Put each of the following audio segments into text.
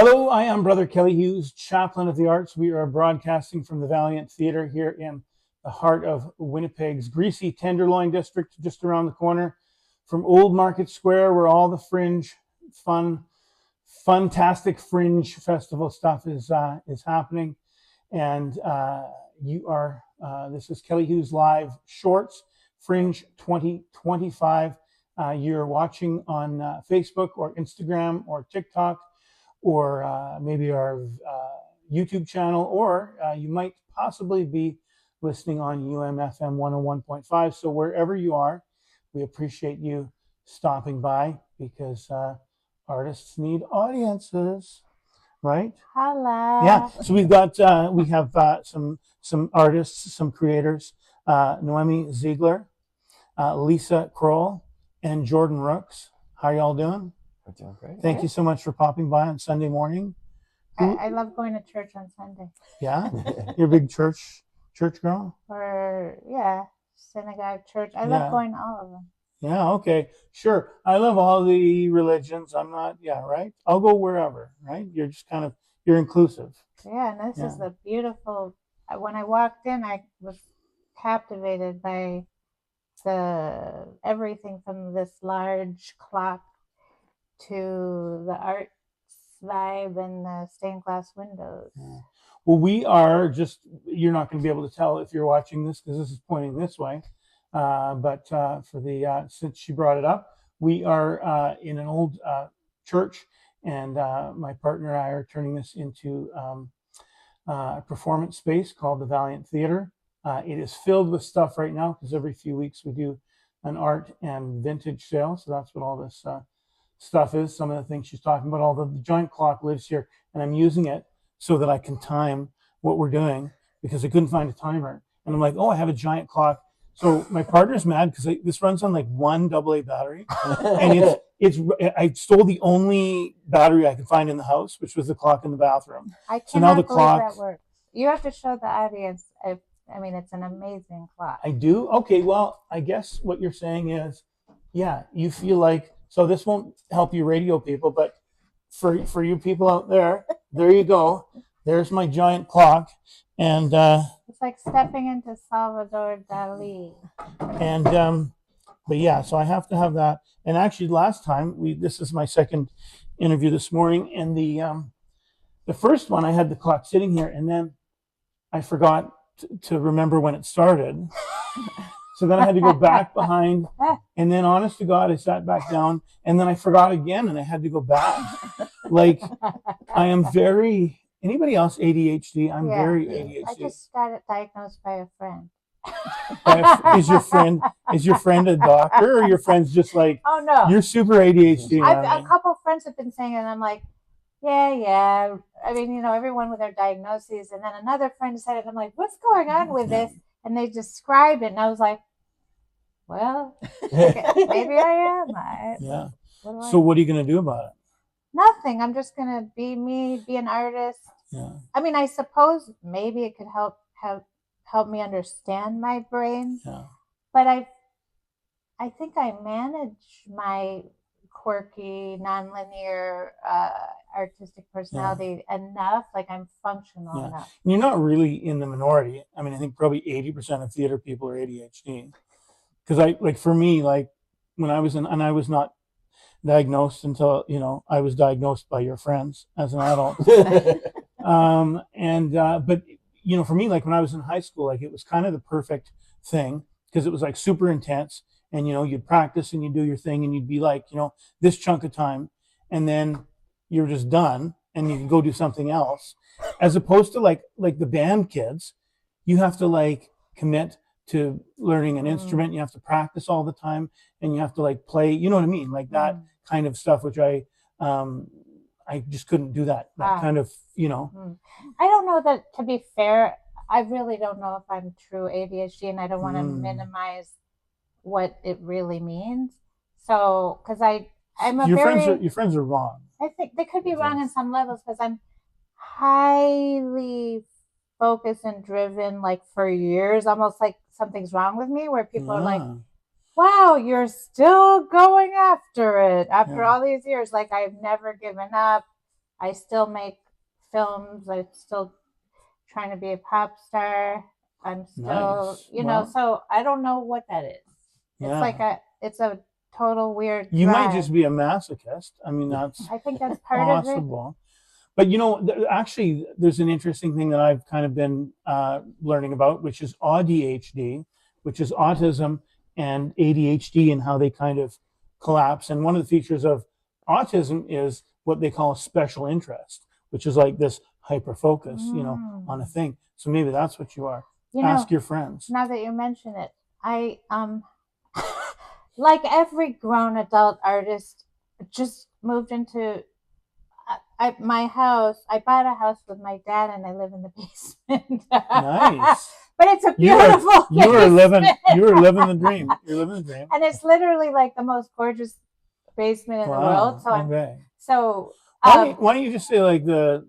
Hello, I am Brother Kelly Hughes, Chaplain of the Arts. We are broadcasting from the Valiant Theatre here in the heart of Winnipeg's greasy Tenderloin district, just around the corner from Old Market Square, where all the Fringe fantastic Fringe festival stuff is happening. And this is Kelly Hughes Live Shorts, Fringe 2025. You're watching on Facebook or Instagram or TikTok, or maybe our YouTube channel, or you might possibly be listening on UMFM 101.5. So wherever you are, we appreciate you stopping by, because artists need audiences, right? Hello. Yeah. So we have some artists, some creators, Noemi Zeigler, Lisa Kroll, and Jordan Rooks. How are y'all doing? We're doing great. Thank you so much for popping by on Sunday morning. I love going to church on Sunday. Yeah? You're a big church girl? Or, synagogue, church. I love going to all of them. Yeah, okay. Sure. I love all the religions. I'm not, right? I'll go wherever, right? You're just you're inclusive. Yeah, and this is the beautiful, when I walked in, I was captivated by everything from this large clock to the arts vibe and the stained glass windows. Yeah. Well, we are you're not going to be able to tell if you're watching this, because this is pointing this way. But since she brought it up, we are in an old church, and my partner and I are turning this into a performance space called the Valiant Theatre. It is filled with stuff right now, because every few weeks we do an art and vintage sale. So that's what all this stuff is. Some of the things she's talking about, although the giant clock lives here, and I'm using it so that I can time what we're doing, because I couldn't find a timer. And I'm like, oh, I have a giant clock. So my partner's mad because this runs on like one AA battery, and I stole the only battery I could find in the house, which was the clock in the bathroom. I cannot believe that works. You have to show the audience. It's an amazing clock. I do? Okay, well, I guess what you're saying is, you feel like, so this won't help you radio people, but for you people out there, there you go. There's my giant clock. And it's like stepping into Salvador Dali. And so I have to have that. And actually last time, this is my second interview this morning, and the first one I had the clock sitting here, and then I forgot to remember when it started. So then I had to go back behind, and then honest to God, I sat back down, and then I forgot again, and I had to go back. Like, I am very, anybody else ADHD? I'm very ADHD. I just got it diagnosed by a friend. Is your friend a doctor, or your friend's just like, oh no, you're super ADHD? A couple friends have been saying it, and I'm like, yeah. I mean, everyone with their diagnoses, and then another friend said it, and I'm like, what's going on with this? And they describe it, and I was like, well, maybe I am. What are you going to do about it? Nothing. I'm just going to be me, be an artist. Yeah. I mean, I suppose maybe it could help me understand my brain. Yeah. But I think I manage my quirky, nonlinear artistic personality enough. Like, I'm functional enough. You're not really in the minority. I mean, I think probably 80% of theater people are ADHD. Because for me, like, when I was and I was not diagnosed until, I was diagnosed by your friends as an adult. But for me, like, when I was in high school, like, it was kind of the perfect thing, because it was like super intense, and you'd practice and you'd do your thing, and you'd be like, this chunk of time, and then you're just done, and you can go do something else. As opposed to like the band kids, you have to like commit to learning an instrument. You have to practice all the time, and you have to like play, you know what I mean? Like that kind of stuff, which I just couldn't do that kind of, I don't know that, to be fair, I really don't know if I'm true ADHD, and I don't want to minimize what it really means. So, because your friends are wrong. I think they could be wrong in some levels, because I'm highly focused and driven, like, for years, almost like something's wrong with me, where people are like, wow, you're still going after it after all these years. Like, I've never given up. I still make films. I'm still trying to be a pop star. I'm still, Nice. you know, Well, so I don't know what that is. It's like yeah. it's a total weird You might drive. just be a masochist. I mean, that's I think that's part of it. possible. But actually, there's an interesting thing that I've kind of been learning about, which is ADHD, which is autism and ADHD and how they kind of collapse. And one of the features of autism is what they call special interest, which is like this hyper focus, on a Mm. thing. So maybe that's what you are. You Ask know, your friends. now that you mention it, I like every grown adult artist, just moved into my house. I bought a house with my dad, and I live in the basement. Nice. But it's a You are beautiful you are living basement. you are living the dream. You're living the dream. And it's literally like the most gorgeous basement in the world. Wow. So Okay. so Why don't you just say like the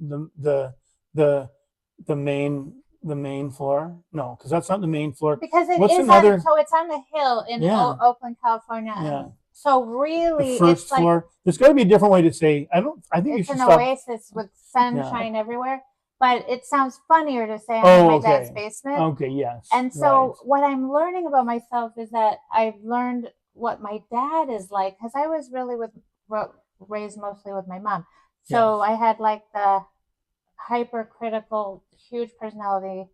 the main floor? No, because that's not the main floor. because it What's is another? on, so it's on the hill in Yeah, Oakland, California. yeah. So The really, first it's like floor. There's got to be a different way to say. I think you it's should an stop. oasis with Yeah. sunshine everywhere. But it sounds funnier to say I'm in Oh, my okay. dad's basement. Okay. Yes. And so Right. what I'm learning about myself is that I've learned what my dad is like, because I was really raised mostly with my mom. So Yes. I had like the hypercritical, huge personality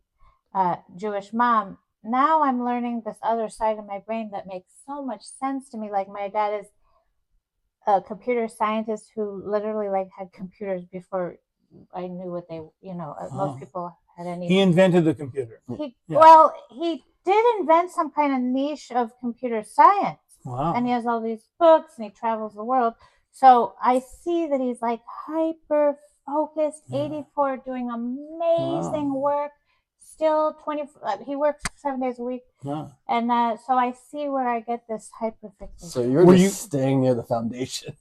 Jewish mom. Now I'm learning this other side of my brain that makes so much sense to me. Like my dad is a computer scientist who literally like had computers before I knew what they, most Oh. people had any. He invented the computer. Well, he did invent some kind of niche of computer science. Wow. And he has all these books and he travels the world. So I see that he's like hyper focused, 84, doing amazing work. Still 20, he works 7 days a week. Yeah. And so I see where I get this hyper fixation. So you're just staying near the foundation.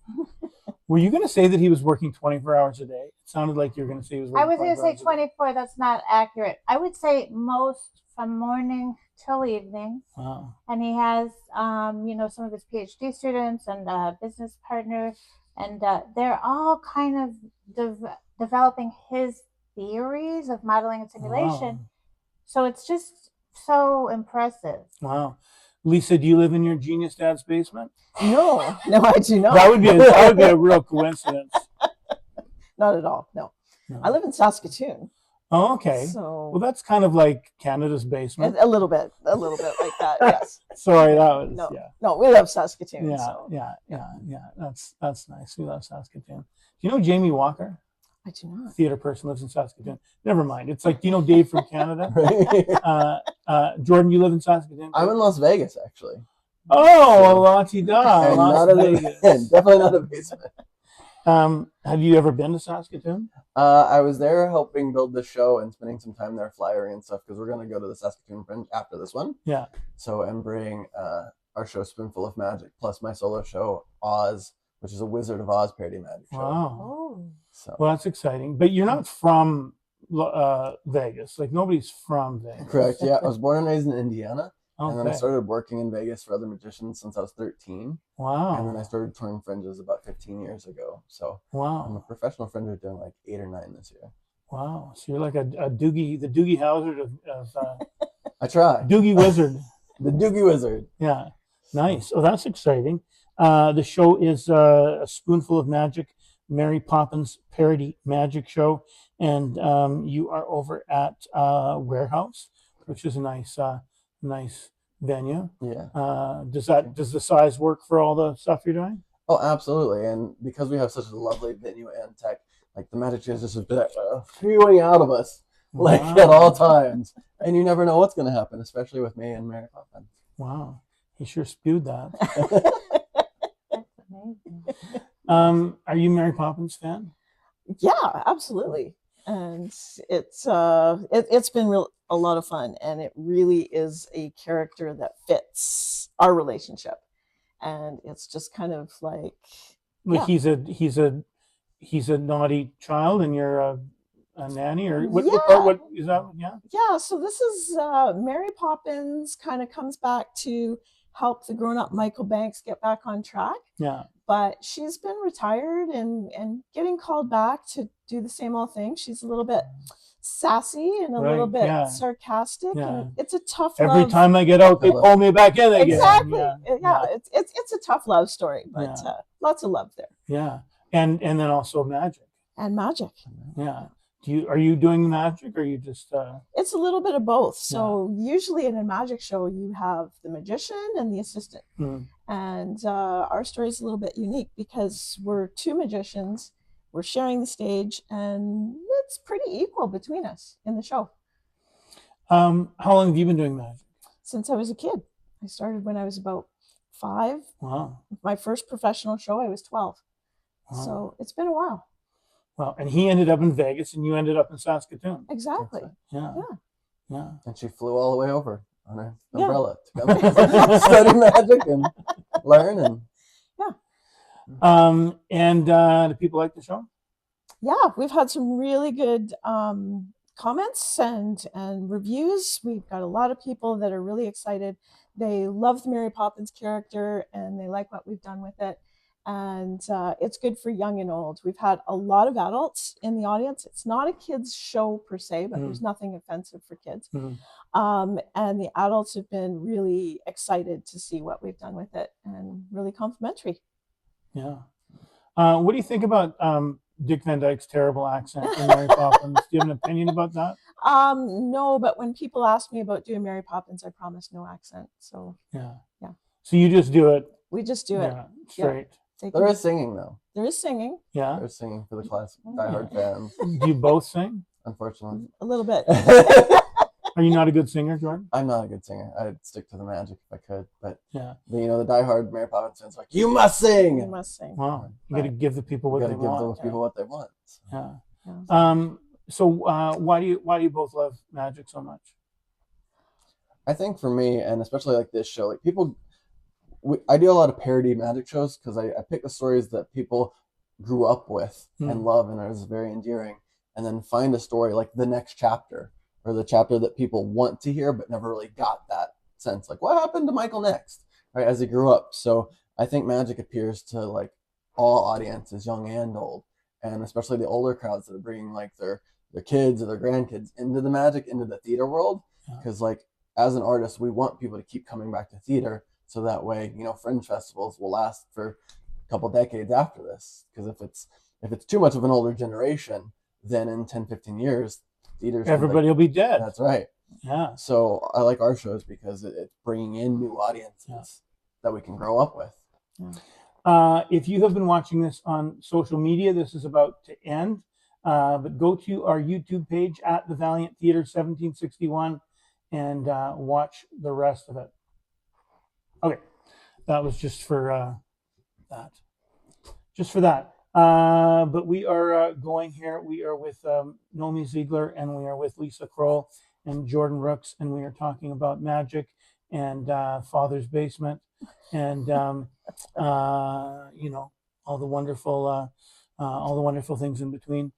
Were you going to say that he was working 24 hours a day? It sounded like you were going to say he was working. I was going to say 24. That's not accurate. I would say most from morning till evening. Wow. And he has, some of his PhD students and business partner, and they're all kind of developing his theories of modeling and simulation. Wow. So it's just so impressive. Wow. Lisa, do you live in your genius dad's basement? No, I do not. That would be a real coincidence. Not at all. No. I live in Saskatoon. Oh, okay. So well, that's kind of like Canada's basement. A little bit like that. Yes. Sorry, that was No, we love Saskatoon. Yeah. That's nice. We love Saskatoon. Do you know Jamie Walker? I do not. Theater person, lives in Saskatoon. Never mind. It's like, do you know Dave from Canada? Jordan, you live in Saskatoon? I'm in Las Vegas, actually. Oh, la-ti-da. Las Vegas. Definitely not a basement. Have you ever been to Saskatoon? I was there helping build the show and spending some time there flyering and stuff because we're going to go to the Saskatoon Fringe after this one. Yeah. So I'm bringing our show Spoonful of Magic plus my solo show Oz, which is a Wizard of Oz parody magic show. Wow. Oh. So. Well, that's exciting. But you're not from Vegas. Like, nobody's from Vegas. Correct. Yeah. I was born and raised in Indiana. Okay. And then I started working in Vegas for other magicians since I was 13. Wow. And then I started touring Fringes about 15 years ago. So wow. I'm a professional Fringer doing like 8 or 9 this year. Wow. So you're like a Doogie, the Doogie Howser of I try. Doogie Wizard. The Doogie Wizard. Yeah. Nice. Oh, that's exciting. The show is a Spoonful of Magic, Mary Poppins parody magic show. And you are over at Warehouse, which is a nice venue. Yeah. Does the size work for all the stuff you're doing? Oh, absolutely. And because we have such a lovely venue and tech, like the magic is just spewing out of us, like at all times. And you never know what's going to happen, especially with me and Mary Poppins. Wow. He sure spewed that. That's amazing. Are you a Mary Poppins fan? Yeah, absolutely. And it's been a lot of fun, and it really is a character that fits our relationship, and it's just kind of like he's a naughty child, and you're a nanny, or what is that? Yeah. So this is Mary Poppins kind of comes back to help the grown-up Michael Banks get back on track. Yeah. but she's been retired and getting called back to do the same old thing. She's a little bit sassy and a little Right, bit yeah. sarcastic, Yeah. and it's a tough Every love. time I get out, they pull me back in again. Exactly. Yeah. Yeah. It's a tough love story, but Yeah. lots of love there. Yeah. And then also magic. And magic. Yeah. Are you doing magic, or you just It's a little bit of both. So usually in a magic show, you have the magician and the assistant. And our story is a little bit unique because we're two magicians, we're sharing the stage, and it's pretty equal between us in the show. how long have you been doing magic? Since I was a kid. I started when I was about 5. Wow. My first professional show, I was 12. Wow. So it's been a while. Well, and he ended up in Vegas, and you ended up in Saskatoon. Exactly. Yeah. Yeah. Yeah. And she flew all the way over on her Yeah. umbrella to come study magic and learn. And do people like the show? Yeah, we've had some really good comments and reviews. We've got a lot of people that are really excited. They love the Mary Poppins character and they like what we've done with it. And it's good for young and old. We've had a lot of adults in the audience. It's not a kids show per se, but there's nothing offensive for kids. And the adults have been really excited to see what we've done with it and really complimentary. Yeah. What do you think about Dick Van Dyke's terrible accent in Mary Poppins? Do you have an opinion about that? No, but when people ask me about doing Mary Poppins, I promise no accent. So yeah. So you just do it. We just do it. Straight. There is singing though. There is singing. Yeah. There's singing for the classic diehard fans. Do you both sing? Unfortunately. A little bit. Are you not a good singer, Jordan? I'm not a good singer. I'd stick to the magic if I could, but yeah, the diehard Mary Poppins fans like, you must sing. You must sing. Wow, you got to give the people what they want. You got to give those people what they want. Yeah. So why do you both love magic so much? I think for me, and especially like this show, like I do a lot of parody magic shows because I pick the stories that people grew up with and love and are very endearing, and then find a story like the next chapter or the chapter that people want to hear but never really got that sense. Like, what happened to Michael next, right, as he grew up? So I think magic appears to like all audiences, young and old, and especially the older crowds that are bringing like their kids or their grandkids into the magic, into the theater world. Because like as an artist, we want people to keep coming back to theater. So that way, Fringe festivals will last for a couple decades after this. Because if it's too much of an older generation, then in 10, 15 years, theaters everybody will be dead. That's right. Yeah. So I like our shows because it's bringing in new audiences that we can grow up with. Yeah. If you have been watching this on social media, this is about to end. But go to our YouTube page at the Valiant Theater 1761 and watch the rest of it. Okay, that was just for that. Just for that. But we are going here. We are with Noemi Zeigler, and we are with Lisa Kroll and Jordan Rooks, and we are talking about magic and Father's Basement, and all the wonderful things in between.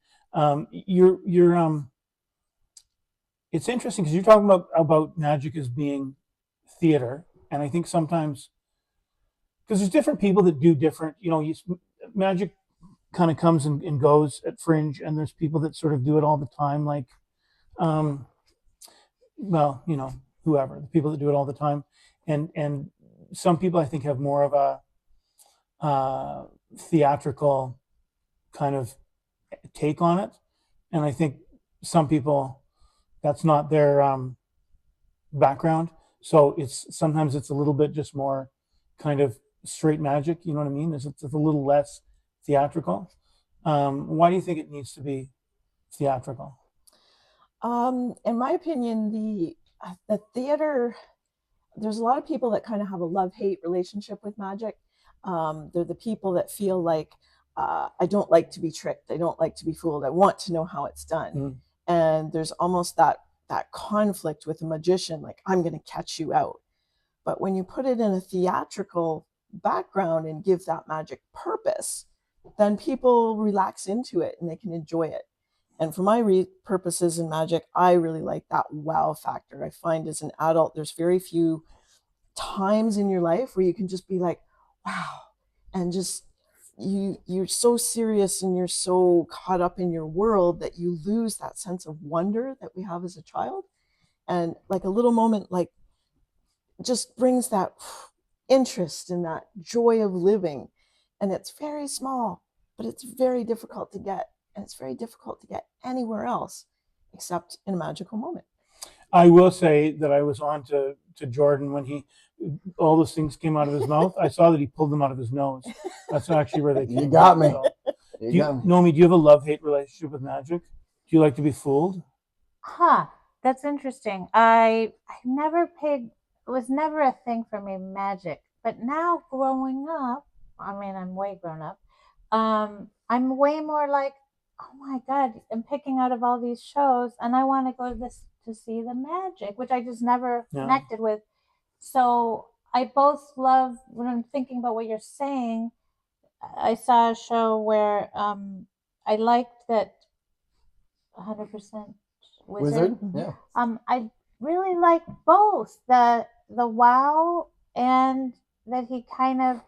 It's interesting because you're talking about magic as being theater. And I think sometimes, because there's different people that do different, magic kind of comes and goes at Fringe, and there's people that sort of do it all the time, like, whoever, the people that do it all the time. And some people I think have more of a theatrical kind of take on it. And I think some people, that's not their background. So sometimes it's a little bit just more kind of straight magic. You know what I mean? It's a little less theatrical. Why do you think it needs to be theatrical? In my opinion, the theater, there's a lot of people that kind of have a love-hate relationship with magic. They're the people that feel like, I don't like to be tricked. I don't like to be fooled. I want to know how it's done. And there's almost that conflict with a magician, like, I'm going to catch you out. But when you put it in a theatrical background and give that magic purpose, then people relax into it and they can enjoy it. And for my purposes in magic, I really like that wow factor. I find as an adult, there's very few times in your life where you can just be like, wow, and just you're so serious and you're so caught up in your world that you lose that sense of wonder that we have as a child. And like a little moment like just brings that interest and that joy of living. And it's very small, but it's very difficult to get. And it's very difficult to get anywhere else except in a magical moment. I will say that I was on to Jordan when all those things came out of his mouth. I saw that he pulled them out of his nose. That's actually where they came. You got from, me. so. You got me. Noemi, do you have a love-hate relationship with magic? Do you like to be fooled? Huh. That's interesting. I never paid. It was never a thing for me, magic. But now growing up, I mean, I'm way grown up. I'm way more like, oh my god, I'm picking out of all these shows, and I want to go to this to see the magic, which I just never connected with. So I both love when I'm thinking about what you're saying. I saw a show where I liked that 100% Wizard? Mhm. Yeah. I really like both the wow and that he kind of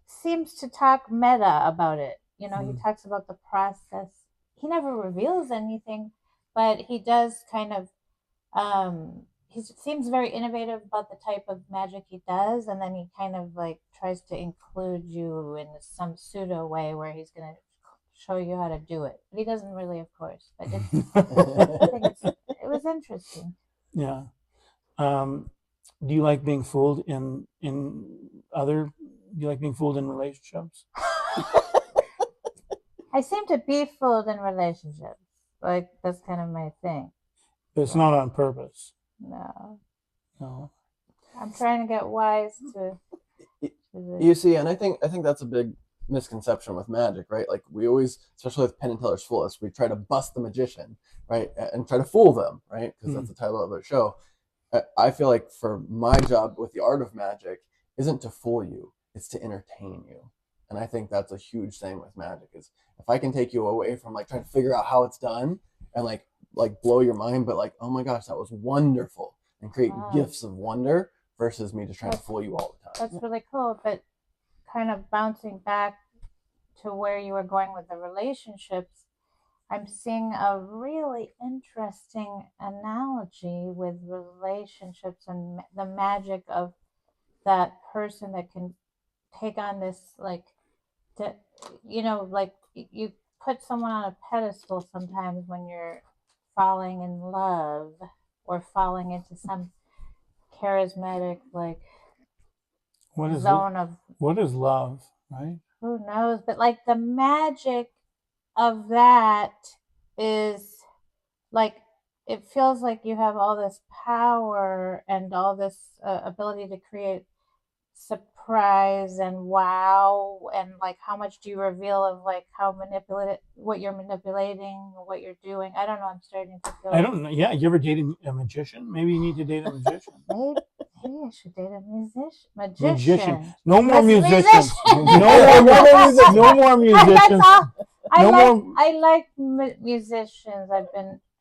seems to talk meta about it. You know, he talks about the process. He never reveals anything, but he does kind of he seems very innovative about the type of magic he does, and then he kind of like tries to include you in some pseudo way where he's gonna show you how to do it, but he doesn't really, of course. But I think it was interesting. Yeah. Do you like being fooled in other? Do you like being fooled in relationships? I seem to be fooled in relationships. Like that's kind of my thing. But it's not on purpose. No, No. I'm trying to get wise to You see, and I think that's a big misconception with magic, right? Like we always, especially with Penn and Teller's Foolish, we try to bust the magician, right, and try to fool them, right? Because that's the title of the show. I feel like for my job with the art of magic isn't to fool you; it's to entertain you. And I think that's a huge thing with magic is if I can take you away from like trying to figure out how it's done and like blow your mind, but like, oh my gosh, that was wonderful, and create gifts of wonder versus me just trying to fool you all the time. That's really cool, but kind of bouncing back to where you were going with the relationships, I'm seeing a really interesting analogy with relationships and the magic of that person that can take on this, like, like you put someone on a pedestal sometimes when you're falling in love or falling into some charismatic, like, What is zone of what is love, right? who knows, but like the magic of that is like it feels like you have all this power and all this ability to create surprise and wow, and like how much do you reveal of like how manipulative what you're manipulating, what you're doing. I don't know, I'm starting to feel I don't know. Yeah, you ever dated a magician? Maybe you need to date a magician. maybe I should date a Magician. No more musicians. Musician. No more musicians. I like musicians.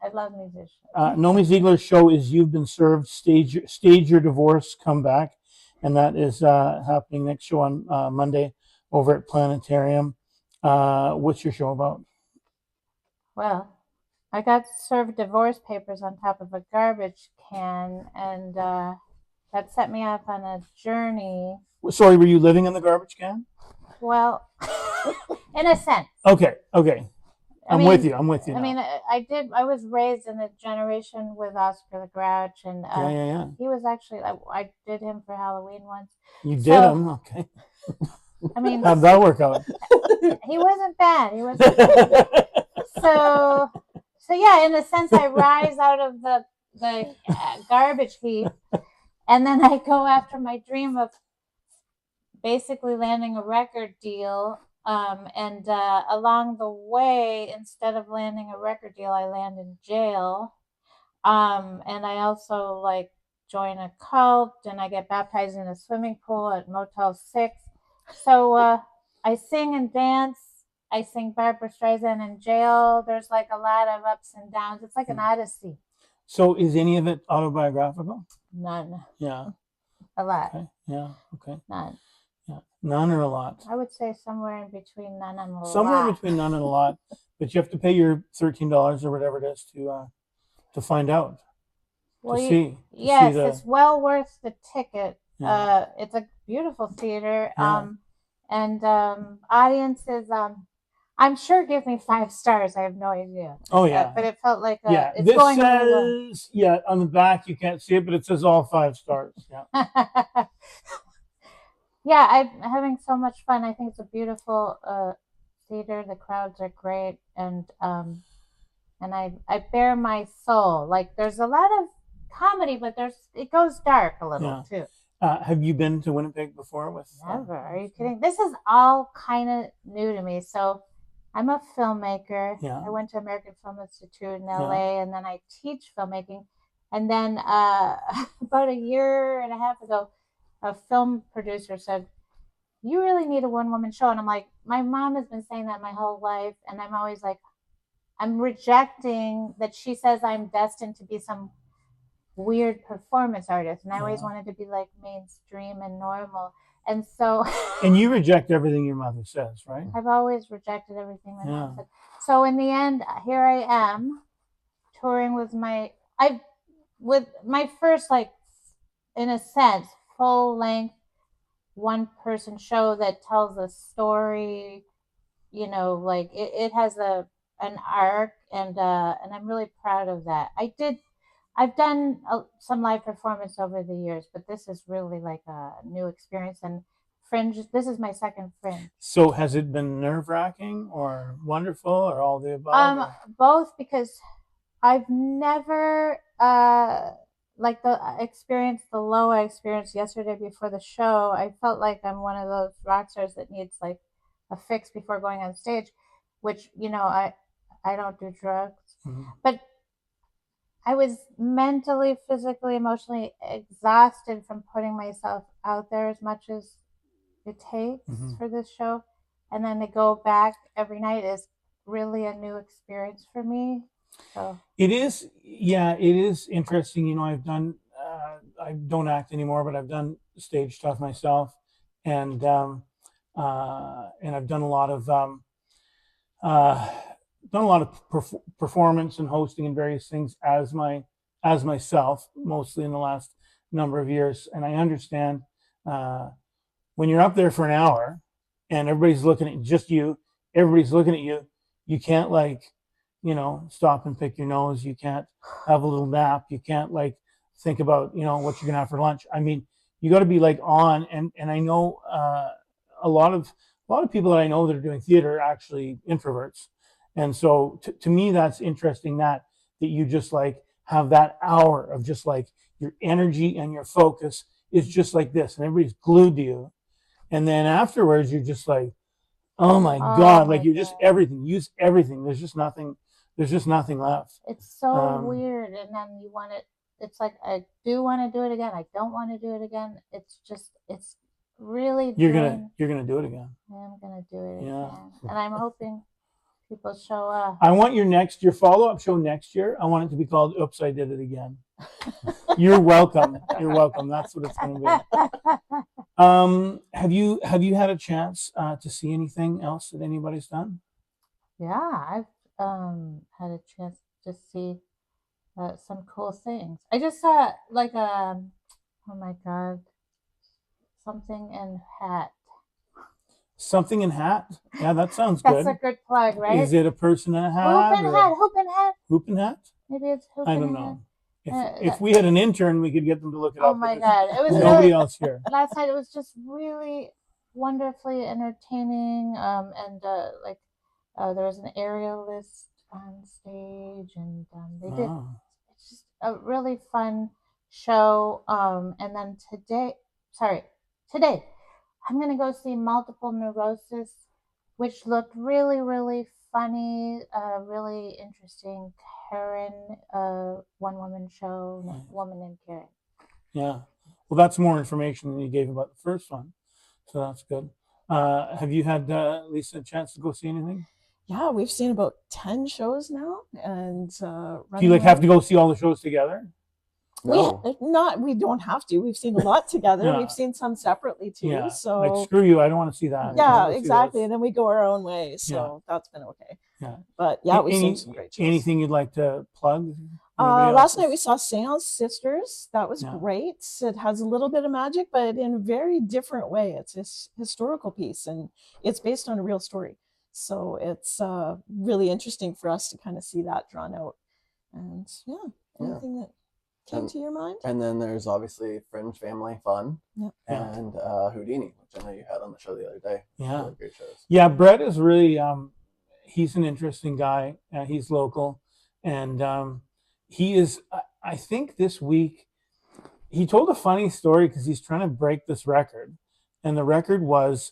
I love musicians. Noemi Zeigler's show is You've Been Served, Stage Your Divorce, Come Back. And that is happening next show on Monday over at Planetarium. What's your show about? Well, I got served divorce papers on top of a garbage can, and that set me off on a journey. Sorry, were you living in the garbage can? Well, in a sense. Okay. I'm with you. I mean, I was raised in a generation with Oscar the Grouch, and yeah. he was actually, I did him for Halloween once. You did him? Okay. I mean, how'd that work out? He wasn't bad. So yeah, in a sense, I rise out of the garbage heap, and then I go after my dream of basically landing a record deal. And along the way, instead of landing a record deal, I land in jail. And I also like join a cult, and I get baptized in a swimming pool at Motel 6. So I sing and dance. I sing Barbra Streisand in jail. There's like a lot of ups and downs. It's like an odyssey. So is any of it autobiographical? None. Yeah. A lot. Okay. Yeah. Okay. None. Yeah. None or a lot? I would say somewhere in between none and a Somewhere in lot. between none and a lot, but you have to pay your $13 or whatever it is to find out, Well, see yes, the it's well worth the ticket. yeah. It's a beautiful theater. Yeah. And audiences, I'm sure give me 5 stars. I have no idea. Oh yeah. But it felt like Yeah, it's this going really well. says yeah on the back you can't see it, but it says all 5 stars. Yeah. Yeah, I'm having so much fun. I think it's a beautiful theater. The crowds are great, and I bare my soul. Like there's a lot of comedy, but it goes dark a little too. Have you been to Winnipeg before? Never. Are you kidding? This is all kind of new to me. So I'm a filmmaker. Yeah. I went to American Film Institute in LA, and then I teach filmmaking. And then about a year and a half ago, a film producer said, "You really need a one-woman show." And I'm like, my mom has been saying that my whole life, and I'm always like, I'm rejecting that she says I'm destined to be some weird performance artist, and I always wanted to be like mainstream and normal. And so and you reject everything your mother says, right? I've always rejected everything my mom said. So in the end, here I am touring with my first, like, in a sense, full length one person show that tells a story. Like it has an arc, and I'm really proud of that. I've done some live performance over the years, but this is really like a new experience. And Fringe, this is my second Fringe. So has it been nerve-wracking or wonderful or all the above? Both, because I've never like the low I experienced yesterday before the show. I felt like I'm one of those rock stars that needs like a fix before going on stage, which I don't do drugs, but I was mentally, physically, emotionally exhausted from putting myself out there as much as it takes for this show. And then to go back every night is really a new experience for me. So it is, it is interesting. I've done, I don't act anymore, but I've done stage stuff myself, and I've done a lot of performance and hosting and various things as myself, mostly in the last number of years. And I understand when you're up there for an hour and everybody's looking at just you, you can't stop and pick your nose. You can't have a little nap. You can't think about what you're gonna have for lunch. I mean, you got to be on. And I know a lot of people that I know that are doing theater are actually introverts. And so to me, that's interesting that you just have that hour of just your energy and your focus is just like this, and everybody's glued to you. And then afterwards, you're just oh my God, just everything, use everything. There's just nothing left. It's so weird. And then you want it. It's like, I do want to do it again. I don't want to do it again. It's really. You're gonna do it again. I am gonna do it again, and I'm hoping people show up. I want your follow-up show next year. I want it to be called "Oops, I Did It Again." You're welcome. You're welcome. That's what it's going to be. Have you had a chance to see anything else that anybody's done? Yeah, I've had a chance to see some cool things. I just saw oh my God, something in hat. Something in hat? Yeah, that sounds good. That's a good plug, right? Is it a person in a hat? Hoop and hat? Maybe it's hoop I don't know. If we had an intern, we could get them to look it up. Oh my God. It was nobody else here. Last night it was just really wonderfully entertaining. There was an aerialist on stage, and they did. It's just a really fun show. And then today, I'm going to go see Multiple Neurosis, which looked really, really funny, really interesting. Karen, one-woman show, Woman Named Karen. Yeah. Well, that's more information than you gave about the first one. So that's good. Have you had, Lisa, a chance to go see anything? Yeah, we've seen about 10 shows now. And do you have to go see all the shows together? No. We don't have to. We've seen a lot together. Yeah. We've seen some separately too. Yeah. So Like, screw you, I don't want to see that. yeah, Go see exactly. this. And then we go our own way. So that's been okay. Yeah. But yeah, we've seen some great shows. Anything you'd like to plug? Anybody Last night else's? we saw Seance Sisters. That was Yeah. great. It has a little bit of magic, but in a very different way. It's a historical piece, and it's based on a real story. So it's really interesting for us to kind of see that drawn out. And anything that came to your mind? And then there's obviously Fringe Family Fun Yeah. and Houdini, which I know you had on the show the other day. Yeah. Really great shows. Yeah, Brett is really he's an interesting guy. He's local, and he is. I think this week he told a funny story because he's trying to break this record, and the record was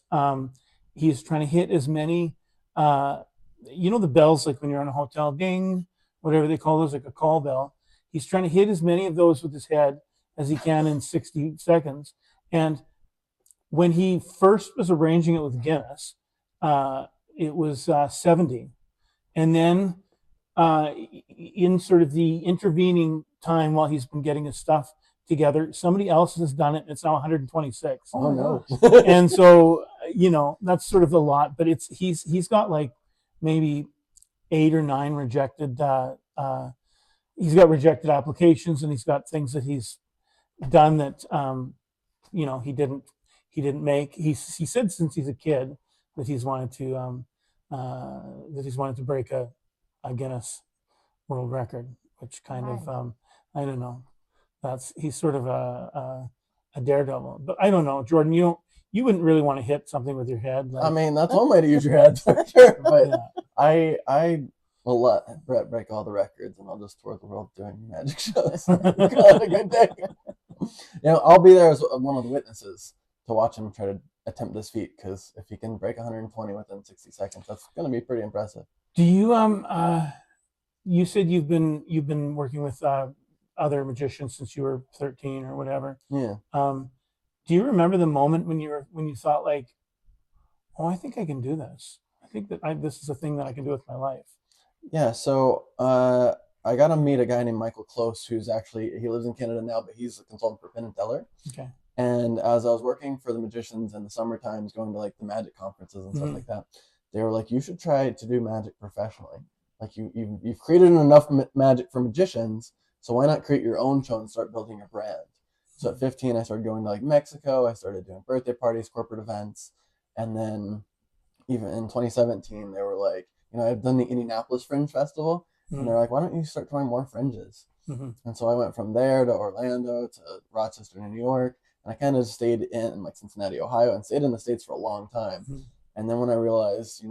he's trying to hit as many. The bells, like when you're in a hotel, ding, whatever they call those, like a call bell. He's trying to hit as many of those with his head as he can in 60 seconds. And when he first was arranging it with Guinness, it was 70. And then in sort of the intervening time while he's been getting his stuff together, somebody else has done it, and it's now 126. Oh no. And so, that's sort of a lot, but he's got like maybe 8 or 9 rejected he's got rejected applications, and he's got things that he's done that he didn't make. He said since he's a kid that he's wanted to break a Guinness World Record, which kind of I don't know. He's sort of a daredevil, but I don't know, Jordan. You wouldn't really want to hit something with your head. I mean, that's one way to use your head for sure. But yeah. I will let Brett break all the records, and I'll just tour the world doing magic shows. Call it a good day. I'll be there as one of the witnesses to watch him try to attempt this feat, because if he can break 120 within 60 seconds, that's going to be pretty impressive. Do you you said you've been working with other magicians since you were 13 or whatever. Yeah. Do you remember the moment when you thought like, oh, I think I can do this. I think that this is a thing that I can do with my life. Yeah. So I got to meet a guy named Michael Close, he lives in Canada now, but he's a consultant for Penn and Teller. Okay. And as I was working for the magicians in the summer times, going to like the magic conferences and stuff like that, they were like, you should try to do magic professionally. Like you've created enough magic for magicians, so why not create your own show and start building a brand? So at 15, I started going to like Mexico. I started doing birthday parties, corporate events. And then even in 2017, they were like, I've done the Indianapolis Fringe Festival. And they're like, why don't you start throwing more fringes? And so I went from there to Orlando to Rochester, New York. And I kind of stayed in like Cincinnati, Ohio, and stayed in the States for a long time. And then when I realized,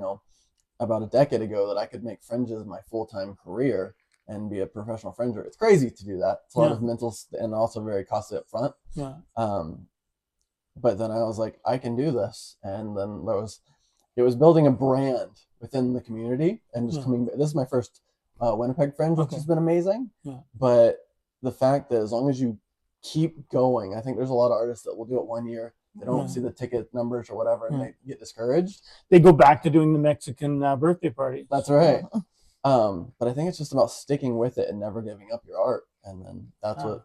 about a decade ago, that I could make fringes my full-time career and be a professional fringer, it's crazy to do that. It's a lot of mental and also very costly up front. Yeah. But then I was like, I can do this. And then it was building a brand within the community and just coming. This is my first Winnipeg Fringe, which has been amazing. Yeah. But the fact that as long as you keep going, I think there's a lot of artists that will do it 1 year. They don't see the ticket numbers or whatever, and they get discouraged. They go back to doing the Mexican birthday party. That's right. But I think it's just about sticking with it and never giving up your art. And then that's what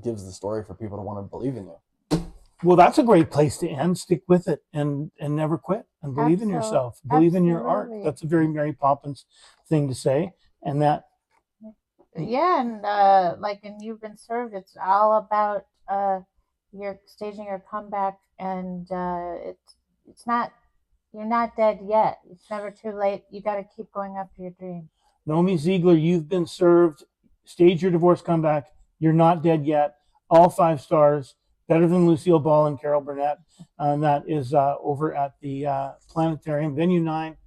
gives the story for people to want to believe in you. Well, that's a great place to end. Stick with it and never quit, and believe in yourself. Believe in your art. That's a very Mary Poppins thing to say. And that. Yeah, and like in You've Been Served, it's all about you're staging your comeback, and it's not, you're not dead yet. It's never too late. You got to keep going after your dream. Noemi Zeigler, You've Been Served. Stage your divorce comeback. You're not dead yet. All 5 stars. Better than Lucille Ball and Carol Burnett. And that is over at the Planetarium, Venue 9.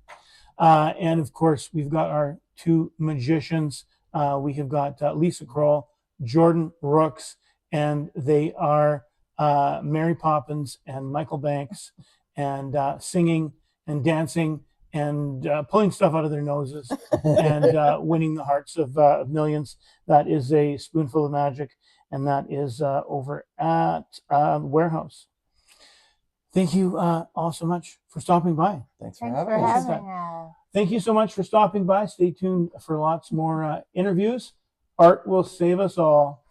And of course, we've got our 2 magicians. We have got Lisa Kroll, Jordan Rooks, and they are Mary Poppins and Michael Banks, and singing and dancing and pulling stuff out of their noses and winning the hearts of millions. That is a Spoonful of Magic, and that is over at Warehouse. Thank you all so much for stopping by. Thanks for having us. Thank you so much for stopping by. Stay tuned for lots more interviews. Art will save us all.